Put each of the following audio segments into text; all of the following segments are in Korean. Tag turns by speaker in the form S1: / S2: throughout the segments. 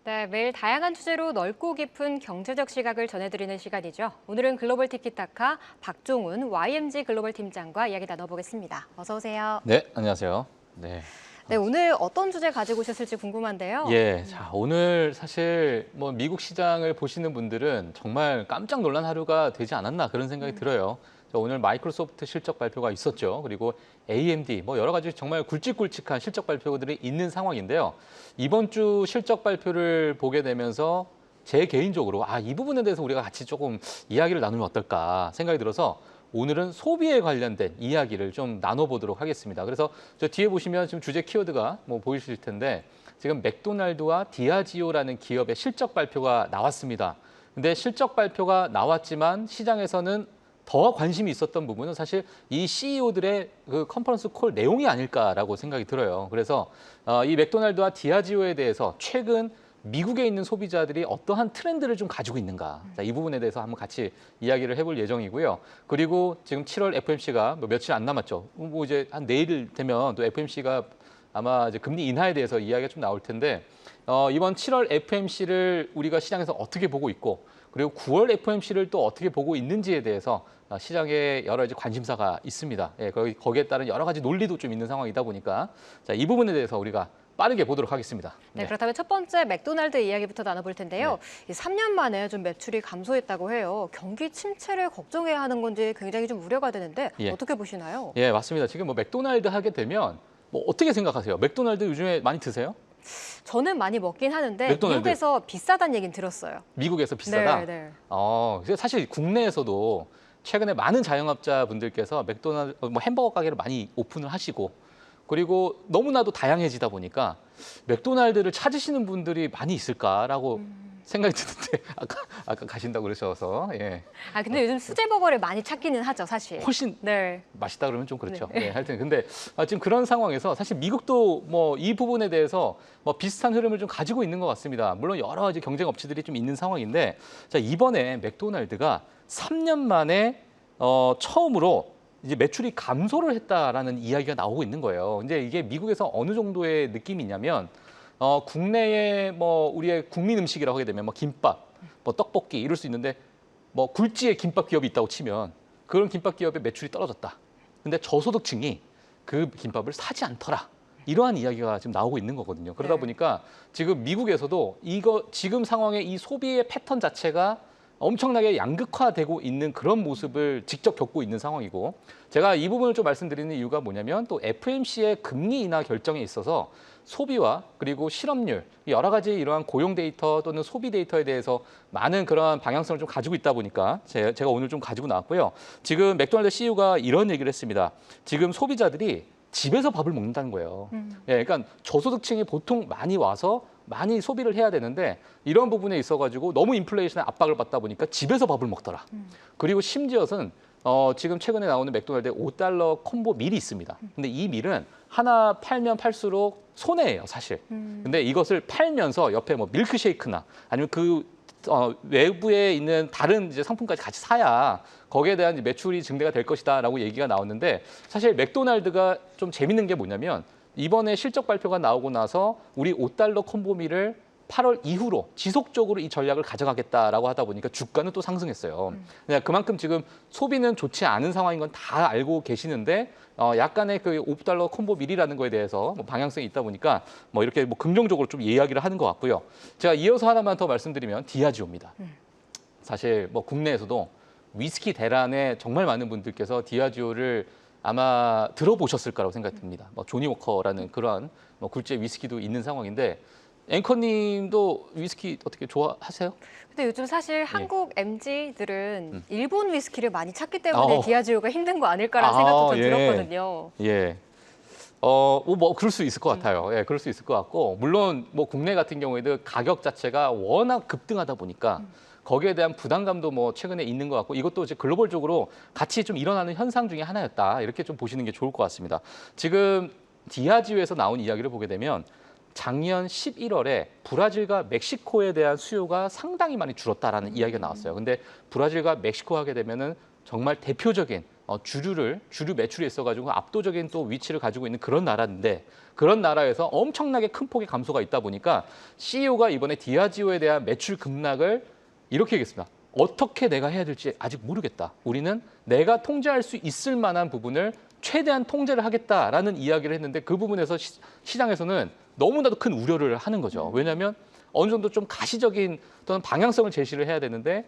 S1: 네, 매일 다양한 주제로 넓고 깊은 경제적 시각을 전해드리는 시간이죠. 오늘은 글로벌 티키타카 박종훈 YMG 글로벌 팀장과 이야기 나눠보겠습니다. 어서 오세요.
S2: 네, 안녕하세요. 네.
S1: 네, 오늘 어떤 주제 가지고 오셨을지 궁금한데요.
S2: 예, 자, 오늘 사실 뭐 미국 시장을 보시는 분들은 정말 깜짝 놀란 하루가 되지 않았나 그런 생각이 들어요. 자, 오늘 마이크로소프트 실적 발표가 있었죠. 그리고 AMD 뭐 여러 가지 정말 굵직굵직한 실적 발표들이 있는 상황인데요. 이번 주 실적 발표를 보게 되면서 제 개인적으로 이 부분에 대해서 우리가 같이 조금 이야기를 나누면 어떨까 생각이 들어서 오늘은 소비에 관련된 이야기를 좀 나눠보도록 하겠습니다. 그래서 저 뒤에 보시면 지금 주제 키워드가 뭐 보이실 텐데 지금 맥도날드와 디아지오라는 기업의 실적 발표가 나왔습니다. 근데 실적 발표가 나왔지만 시장에서는 더 관심이 있었던 부분은 사실 이 CEO들의 그 컨퍼런스 콜 내용이 아닐까라고 생각이 들어요. 그래서 이 맥도날드와 디아지오에 대해서 최근 미국에 있는 소비자들이 어떠한 트렌드를 좀 가지고 있는가. 자, 이 부분에 대해서 한번 같이 이야기를 해볼 예정이고요. 그리고 지금 7월 FOMC가 뭐 며칠 안 남았죠. 뭐 이제 한 내일 되면 또 FOMC가 아마 이제 금리 인하에 대해서 이야기가 좀 나올 텐데 이번 7월 FOMC를 우리가 시장에서 어떻게 보고 있고 그리고 9월 FOMC를 또 어떻게 보고 있는지에 대해서 시장에 여러 가지 관심사가 있습니다. 예, 거기에 따른 여러 가지 논리도 좀 있는 상황이다 보니까 자, 이 부분에 대해서 우리가 빠르게 보도록 하겠습니다.
S1: 네, 그렇다면 첫 번째 맥도날드 이야기부터 나눠볼 텐데요.
S2: 네.
S1: 이 3년 만에 좀 매출이 감소했다고 해요. 경기 침체를 걱정해야 하는 건지 굉장히 좀 우려가 되는데
S2: 예.
S1: 어떻게 보시나요?
S2: 예, 맞습니다. 지금 뭐 맥도날드 하게 되면 뭐 어떻게 생각하세요? 맥도날드 요즘에 많이 드세요?
S1: 저는 많이 먹긴 하는데
S2: 맥도날드.
S1: 미국에서 비싸다는 얘기는 들었어요.
S2: 미국에서 비싸다?
S1: 네, 네.
S2: 그래서 사실 국내에서도 최근에 많은 자영업자분들께서 맥도날드 뭐 햄버거 가게를 많이 오픈을 하시고 그리고 너무나도 다양해지다 보니까 맥도날드를 찾으시는 분들이 많이 있을까라고 생각이 드는데 아까 가신다고 그러셔서 예.
S1: 근데 요즘 수제버거를 많이 찾기는 하죠, 사실.
S2: 훨씬
S1: 네.
S2: 맛있다 그러면 좀 그렇죠. 네. 하여튼 근데 지금 그런 상황에서 사실 미국도 뭐 이 부분에 대해서 뭐 비슷한 흐름을 좀 가지고 있는 것 같습니다. 물론 여러 가지 경쟁 업체들이 좀 있는 상황인데 자, 이번에 맥도날드가 3년 만에 처음으로 이제 매출이 감소를 했다라는 이야기가 나오고 있는 거예요. 이제 이게 미국에서 어느 정도의 느낌이냐면 국내에 뭐 우리의 국민 음식이라고 하게 되면 뭐 김밥, 뭐 떡볶이 이럴 수 있는데 뭐 굴지의 김밥 기업이 있다고 치면 그런 김밥 기업의 매출이 떨어졌다. 근데 저소득층이 그 김밥을 사지 않더라. 이러한 이야기가 지금 나오고 있는 거거든요. 그러다
S1: 네.
S2: 보니까 지금 미국에서도 지금 상황의 이 소비의 패턴 자체가 엄청나게 양극화되고 있는 그런 모습을 직접 겪고 있는 상황이고 제가 이 부분을 좀 말씀드리는 이유가 뭐냐면 또 FOMC의 금리 인하 결정에 있어서 소비와 그리고 실업률 여러 가지 이러한 고용 데이터 또는 소비 데이터에 대해서 많은 그러한 방향성을 좀 가지고 있다 보니까 제가 오늘 좀 가지고 나왔고요. 지금 맥도날드 CEO가 이런 얘기를 했습니다. 지금 소비자들이 집에서 밥을 먹는다는 거예요. 예, 그러니까 저소득층이 보통 많이 와서 많이 소비를 해야 되는데 이런 부분에 있어가지고 너무 인플레이션의 압박을 받다 보니까 집에서 밥을 먹더라. 그리고 심지어는 지금 최근에 나오는 맥도날드의 $5 콤보 밀이 있습니다. 근데 이 밀은 하나 팔면 팔수록 손해예요, 사실. 근데 이것을 팔면서 옆에 뭐 밀크쉐이크나 아니면 그 외부에 있는 다른 이제 상품까지 같이 사야 거기에 대한 매출이 증대가 될 것이다라고 얘기가 나왔는데 사실 맥도날드가 좀 재밌는 게 뭐냐면 이번에 실적 발표가 나오고 나서 우리 $5 콤보밀을 8월 이후로 지속적으로 이 전략을 가져가겠다라고 하다 보니까 주가는 또 상승했어요. 그만큼 지금 소비는 좋지 않은 상황인 건 다 알고 계시는데 약간의 그 $5 콤보밀이라는 거에 대해서 뭐 방향성이 있다 보니까 뭐 이렇게 뭐 긍정적으로 좀 이야기를 하는 것 같고요. 제가 이어서 하나만 더 말씀드리면 디아지오입니다. 사실 뭐 국내에서도 위스키 대란에 정말 많은 분들께서 디아지오를 아마 들어보셨을 거라고 생각이 듭니다. 뭐 조니 워커라는 그러한 뭐 굴지의 위스키도 있는 상황인데 앵커님도 위스키 어떻게 좋아하세요?
S1: 근데 요즘 사실 한국 MZ들은 일본 위스키를 많이 찾기 때문에 디아지오가 힘든 거 아닐까라는 생각도 좀 들었거든요.
S2: 예. 뭐 그럴 수 있을 것 같아요. 예, 그럴 수 있을 것 같고 물론 뭐 국내 같은 경우에도 가격 자체가 워낙 급등하다 보니까 거기에 대한 부담감도 뭐 최근에 있는 것 같고 이것도 이제 글로벌적으로 같이 좀 일어나는 현상 중에 하나였다. 이렇게 좀 보시는 게 좋을 것 같습니다. 지금 디아지오에서 나온 이야기를 보게 되면 작년 11월에 브라질과 멕시코에 대한 수요가 상당히 많이 줄었다라는 이야기가 나왔어요. 근데 브라질과 멕시코 하게 되면은 정말 대표적인 주류 매출이 있어가지고 압도적인 또 위치를 가지고 있는 그런 나라인데 그런 나라에서 엄청나게 큰 폭의 감소가 있다 보니까 CEO가 이번에 디아지오에 대한 매출 급락을 이렇게 얘기했습니다. 어떻게 내가 해야 될지 아직 모르겠다. 우리는 내가 통제할 수 있을 만한 부분을 최대한 통제를 하겠다라는 이야기를 했는데 그 부분에서 시장에서는 너무나도 큰 우려를 하는 거죠. 왜냐하면 어느 정도 좀 가시적인 어떤 방향성을 제시를 해야 되는데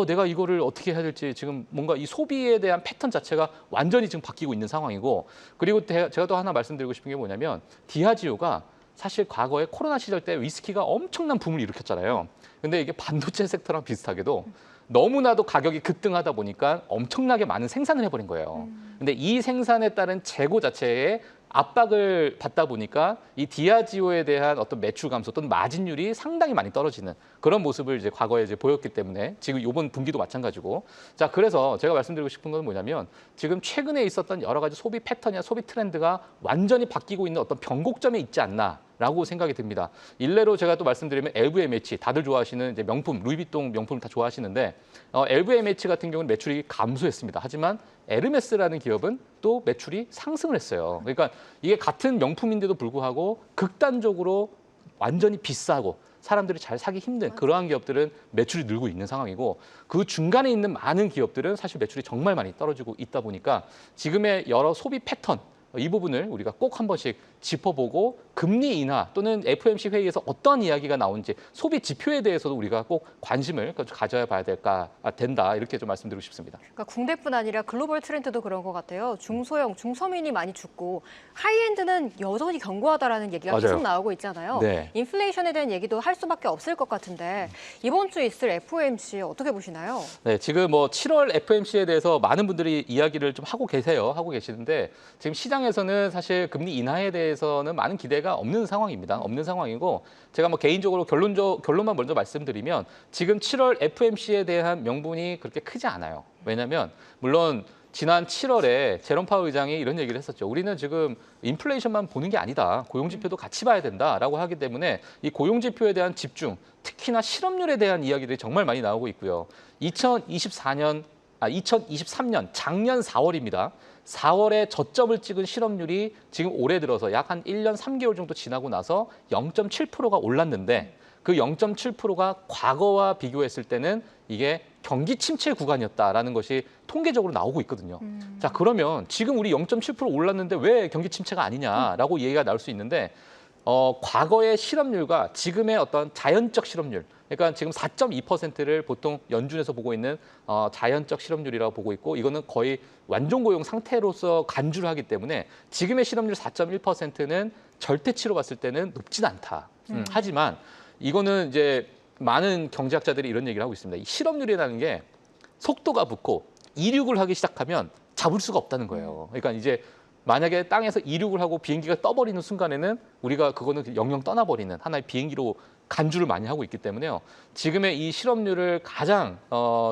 S2: 내가 이거를 어떻게 해야 될지 지금 뭔가 이 소비에 대한 패턴 자체가 완전히 지금 바뀌고 있는 상황이고 그리고 제가 또 하나 말씀드리고 싶은 게 뭐냐면 디아지오가 사실 과거에 코로나 시절 때 위스키가 엄청난 붐을 일으켰잖아요. 근데 이게 반도체 섹터랑 비슷하게도 너무나도 가격이 급등하다 보니까 엄청나게 많은 생산을 해버린 거예요. 근데 이 생산에 따른 재고 자체에 압박을 받다 보니까 이 디아지오에 대한 어떤 매출 감소 또는 마진율이 상당히 많이 떨어지는 그런 모습을 이제 과거에 이제 보였기 때문에 지금 이번 분기도 마찬가지고 자 그래서 제가 말씀드리고 싶은 건 뭐냐면 지금 최근에 있었던 여러 가지 소비 패턴이나 소비 트렌드가 완전히 바뀌고 있는 어떤 변곡점에 있지 않나. 라고 생각이 듭니다. 일례로 제가 또 말씀드리면 LVMH 다들 좋아하시는 이제 명품 루이비통 명품을 다 좋아하시는데 LVMH 같은 경우는 매출이 감소했습니다. 하지만 에르메스라는 기업은 또 매출이 상승을 했어요. 그러니까 이게 같은 명품인데도 불구하고 극단적으로 완전히 비싸고 사람들이 잘 사기 힘든 그러한 기업들은 매출이 늘고 있는 상황이고 그 중간에 있는 많은 기업들은 사실 매출이 정말 많이 떨어지고 있다 보니까 지금의 여러 소비 패턴 이 부분을 우리가 꼭 한 번씩 짚어보고 금리 인하 또는 FOMC 회의에서 어떠한 이야기가 나오는지 소비 지표에 대해서도 우리가 꼭 관심을 가져야 봐야 된다 이렇게 좀 말씀드리고 싶습니다.
S1: 그러니까 국내뿐 아니라 글로벌 트렌드도 그런 것 같아요. 중소형, 중서민이 많이 죽고 하이엔드는 여전히 견고하다라는 얘기가
S2: 맞아요.
S1: 계속 나오고 있잖아요.
S2: 네.
S1: 인플레이션에 대한 얘기도 할 수밖에 없을 것 같은데 이번 주 있을 FOMC 어떻게 보시나요?
S2: 네, 지금 뭐 7월 FOMC에 대해서 많은 분들이 이야기를 좀 하고 계시는데 지금 시장에서는 사실 금리 인하에 대해서는 많은 기대가 없는 상황입니다. 없는 상황이고 제가 뭐 개인적으로 결론만 먼저 말씀드리면 지금 7월 FOMC에 대한 명분이 그렇게 크지 않아요. 왜냐하면 물론 지난 7월에 제롬 파월 의장이 이런 얘기를 했었죠. 우리는 지금 인플레이션만 보는 게 아니다. 고용 지표도 같이 봐야 된다라고 하기 때문에 이 고용 지표에 대한 집중, 특히나 실업률에 대한 이야기들이 정말 많이 나오고 있고요. 2023년 작년 4월입니다. 4월에 저점을 찍은 실업률이 지금 올해 들어서 약 한 1년 3개월 정도 지나고 나서 0.7%가 올랐는데 그 0.7%가 과거와 비교했을 때는 이게 경기 침체 구간이었다라는 것이 통계적으로 나오고 있거든요. 자, 그러면 지금 우리 0.7% 올랐는데 왜 경기 침체가 아니냐라고 얘기가 나올 수 있는데 과거의 실업률과 지금의 어떤 자연적 실업률, 그러니까 지금 4.2%를 보통 연준에서 보고 있는 자연적 실업률이라고 보고 있고 이거는 거의 완전 고용 상태로서 간주를 하기 때문에 지금의 실업률 4.1%는 절대치로 봤을 때는 높진 않다. 하지만 이거는 이제 많은 경제학자들이 이런 얘기를 하고 있습니다. 이 실업률이라는 게 속도가 붙고 이륙을 하기 시작하면 잡을 수가 없다는 거예요. 그러니까 이제 만약에 땅에서 이륙을 하고 비행기가 떠버리는 순간에는 우리가 그거는 영영 떠나버리는 하나의 비행기로 간주를 많이 하고 있기 때문에요. 지금의 이 실업률을 가장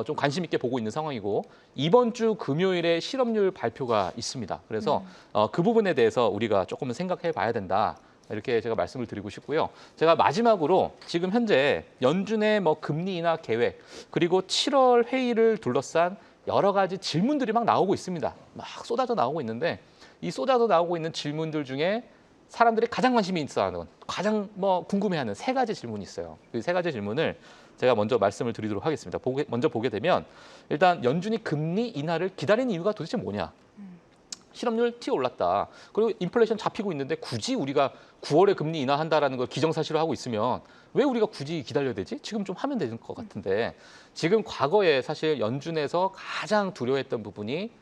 S2: 좀 관심 있게 보고 있는 상황이고 이번 주 금요일에 실업률 발표가 있습니다. 그래서 그 부분에 대해서 우리가 조금은 생각해 봐야 된다. 이렇게 제가 말씀을 드리고 싶고요. 제가 마지막으로 지금 현재 연준의 뭐 금리 인하 계획 그리고 7월 회의를 둘러싼 여러 가지 질문들이 막 나오고 있습니다. 막 쏟아져 나오고 있는데 이 쏟아져 나오고 있는 질문들 중에 사람들이 가장 관심이 있어하는 가장 뭐 궁금해하는 세 가지 질문이 있어요. 그 세 가지 질문을 제가 먼저 말씀을 드리도록 하겠습니다. 먼저 보게 되면 일단 연준이 금리 인하를 기다리는 이유가 도대체 뭐냐? 실업률 튀어 올랐다. 그리고 인플레이션 잡히고 있는데 굳이 우리가 9월에 금리 인하한다라는 걸 기정사실로 하고 있으면 왜 우리가 굳이 기다려야 되지? 지금 좀 하면 되는 것 같은데 지금 과거에 사실 연준에서 가장 두려워했던 부분이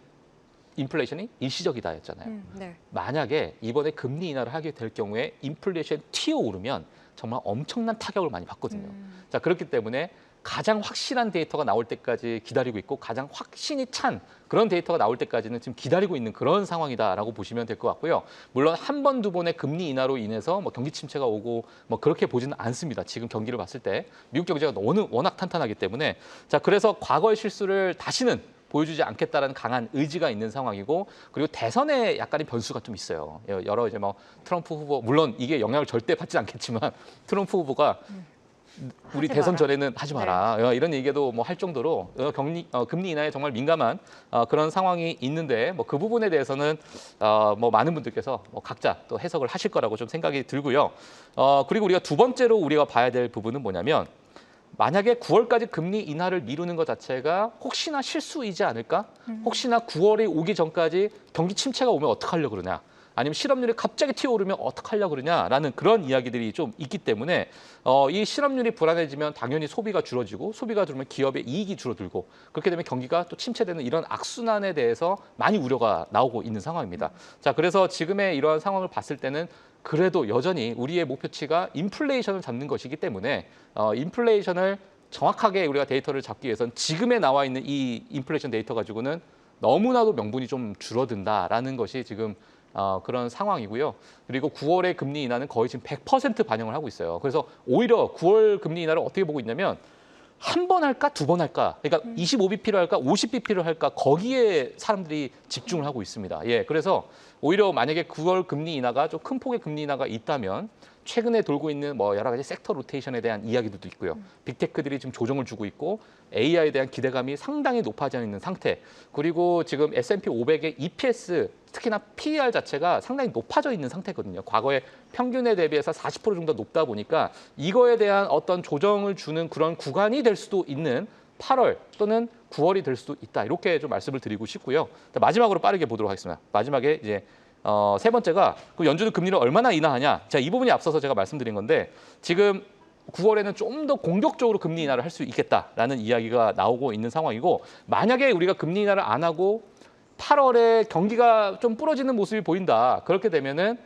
S2: 인플레이션이 일시적이다였잖아요.
S1: 네.
S2: 만약에 이번에 금리 인하를 하게 될 경우에 인플레이션이 튀어오르면 정말 엄청난 타격을 많이 받거든요. 자, 그렇기 때문에 가장 확실한 데이터가 나올 때까지 기다리고 있고 가장 확신이 찬 그런 데이터가 나올 때까지는 지금 기다리고 있는 그런 상황이다라고 보시면 될 것 같고요. 물론 한 번, 두 번의 금리 인하로 인해서 뭐 경기 침체가 오고 뭐 그렇게 보지는 않습니다. 지금 경기를 봤을 때 미국 경제가 워낙 탄탄하기 때문에 자 그래서 과거의 실수를 다시는 보여주지 않겠다라는 강한 의지가 있는 상황이고 그리고 대선에 약간의 변수가 좀 있어요. 여러 이제 뭐 트럼프 후보 물론 이게 영향을 절대 받지 않겠지만 트럼프 후보가 우리
S1: 하지
S2: 대선
S1: 마라.
S2: 전에는 하지 마라. 이런 얘기도 뭐 할 정도로 금리 인하에 정말 민감한 그런 상황이 있는데 뭐 그 부분에 대해서는 뭐 많은 분들께서 뭐 각자 또 해석을 하실 거라고 좀 생각이 들고요. 그리고 우리가 두 번째로 우리가 봐야 될 부분은 뭐냐면 만약에 9월까지 금리 인하를 미루는 것 자체가 혹시나 실수이지 않을까? 혹시나 9월이 오기 전까지 경기 침체가 오면 어떡하려고 그러냐? 아니면 실업률이 갑자기 튀어오르면 어떡하려고 그러냐라는 그런 이야기들이 좀 있기 때문에 이 실업률이 불안해지면 당연히 소비가 줄어지고 소비가 줄면 기업의 이익이 줄어들고 그렇게 되면 경기가 또 침체되는 이런 악순환에 대해서 많이 우려가 나오고 있는 상황입니다. 자, 그래서 지금의 이러한 상황을 봤을 때는 그래도 여전히 우리의 목표치가 인플레이션을 잡는 것이기 때문에 인플레이션을 정확하게 우리가 데이터를 잡기 위해서는 지금에 나와 있는 이 인플레이션 데이터 가지고는 너무나도 명분이 좀 줄어든다라는 것이 지금 그런 상황이고요. 그리고 9월의 금리 인하는 거의 지금 100% 반영을 하고 있어요. 그래서 오히려 9월 금리 인하를 어떻게 보고 있냐면 한 번 할까 두 번 할까, 그러니까 25bp로 할까 50bp로 할까 거기에 사람들이 집중을 하고 있습니다. 예, 그래서 오히려 만약에 9월 금리 인하가 좀 큰 폭의 금리 인하가 있다면 최근에 돌고 있는 뭐 여러 가지 섹터 로테이션에 대한 이야기들도 있고요. 빅테크들이 지금 조정을 주고 있고 AI에 대한 기대감이 상당히 높아져 있는 상태. 그리고 지금 S&P 500의 EPS 특히나 PER 자체가 상당히 높아져 있는 상태거든요. 과거에 평균에 대비해서 40% 정도 높다 보니까 이거에 대한 어떤 조정을 주는 그런 구간이 될 수도 있는 8월 또는 9월이 될 수도 있다. 이렇게 좀 말씀을 드리고 싶고요. 마지막으로 빠르게 보도록 하겠습니다. 마지막에 이제 세 번째가 그 연준은 금리를 얼마나 인하하냐. 자, 이 부분이 앞서서 제가 말씀드린 건데 지금 9월에는 좀 더 공격적으로 금리 인하를 할 수 있겠다라는 이야기가 나오고 있는 상황이고 만약에 우리가 금리 인하를 안 하고 8월에 경기가 좀 부러지는 모습이 보인다. 그렇게 되면은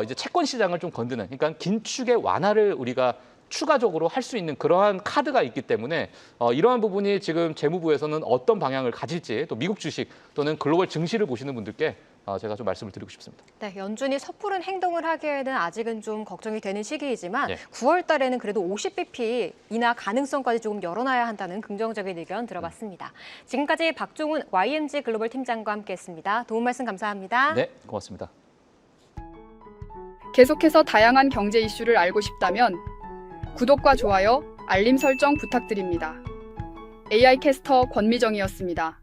S2: 이제 채권 시장을 좀 건드는, 그러니까 긴축의 완화를 우리가 추가적으로 할 수 있는 그러한 카드가 있기 때문에 이러한 부분이 지금 재무부에서는 어떤 방향을 가질지 또 미국 주식 또는 글로벌 증시를 보시는 분들께 제가 좀 말씀을 드리고 싶습니다.
S1: 네, 연준이 섣부른 행동을 하기에는 아직은 좀 걱정이 되는 시기이지만
S2: 예.
S1: 9월 달에는 그래도 50bp 인하 가능성까지 조금 열어놔야 한다는 긍정적인 의견 들어봤습니다. 지금까지 박종훈 YMG 글로벌 팀장과 함께했습니다. 도움 말씀 감사합니다.
S2: 네, 고맙습니다.
S3: 계속해서 다양한 경제 이슈를 알고 싶다면 구독과 좋아요, 알림 설정 부탁드립니다. AI 캐스터 권미정이었습니다.